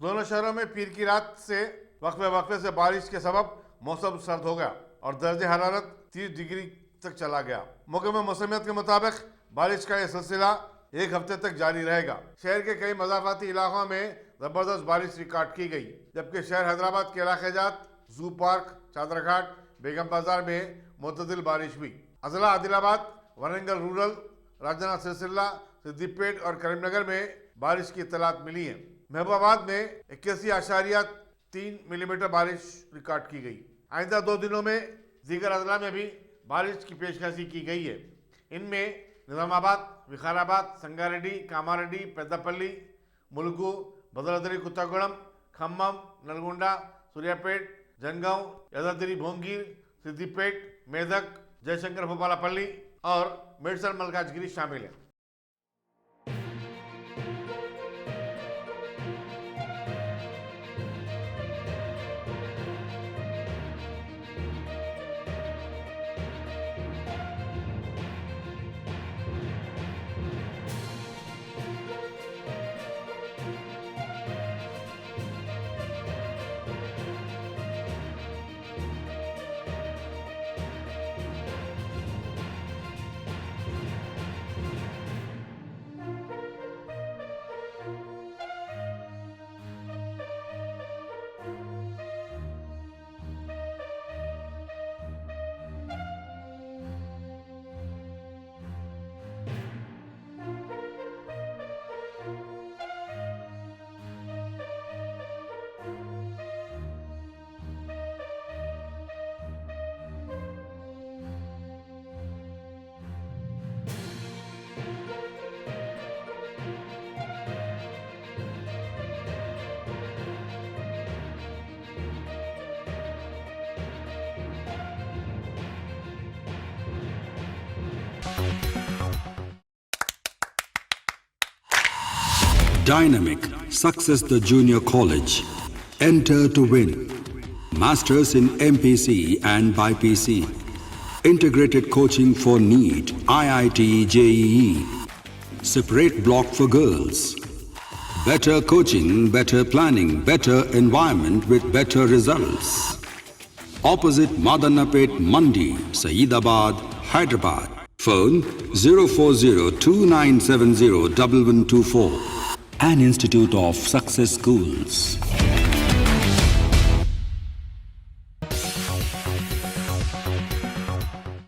दोनों शहरों में पीर की रात से वक्फे से बारिश के सबब मौसम सर्द हो गया और दर्जे हरारत 30 डिग्री तक चला गया। महकमा मौसमियत के मुताबिक बारिश का यह सिलसिला एक हफ्ते तक जारी रहेगा। शहर के कई मज़ाफ़ाती इलाकों में जबरदस्त बारिश रिकॉर्ड की गई, जबकि शहर हैदराबाद के इलाके जात जू पार्क, चादरघाट, बेगम बाजार में मुतदिल बारिश हुई। अजला आदिलाबाद, वरंगल रूरल, राजधानी सिलसिला, सिद्दीपेट और करीमनगर में बारिश की इत्तलात मिली है। महबूबाबाद में 81.3 मिलीमीटर बारिश रिकॉर्ड की गई। आइंदा 2 दिनों में दीगर अजला में भी बारिश की पेशकशी की गई है। इनमें निजामाबाद, विकाराबाद, संगारेड्डी, कामारेड्डी, पेद्दापल्ली, मुलुगु, भद्राद्री कुत्तागुड़म, खम्मम, नलगोंडा, सूर्यापेट, जनगांव, यादाद्री भोंगीर, सिद्दीपेट, मेदक, जयशंकर भोपालापल्ली और मेडसर मलकाजगिरी शामिल है। Dynamic Success the Junior College. Enter to win. Masters in MPC and BPC. Integrated coaching for NEET, IIT, JEE. Separate block for girls. Better coaching, better planning, better environment with better results. Opposite Madanapet Mandi, Saeedabad, Hyderabad. Phone 04029701124. An Institute of Success Schools.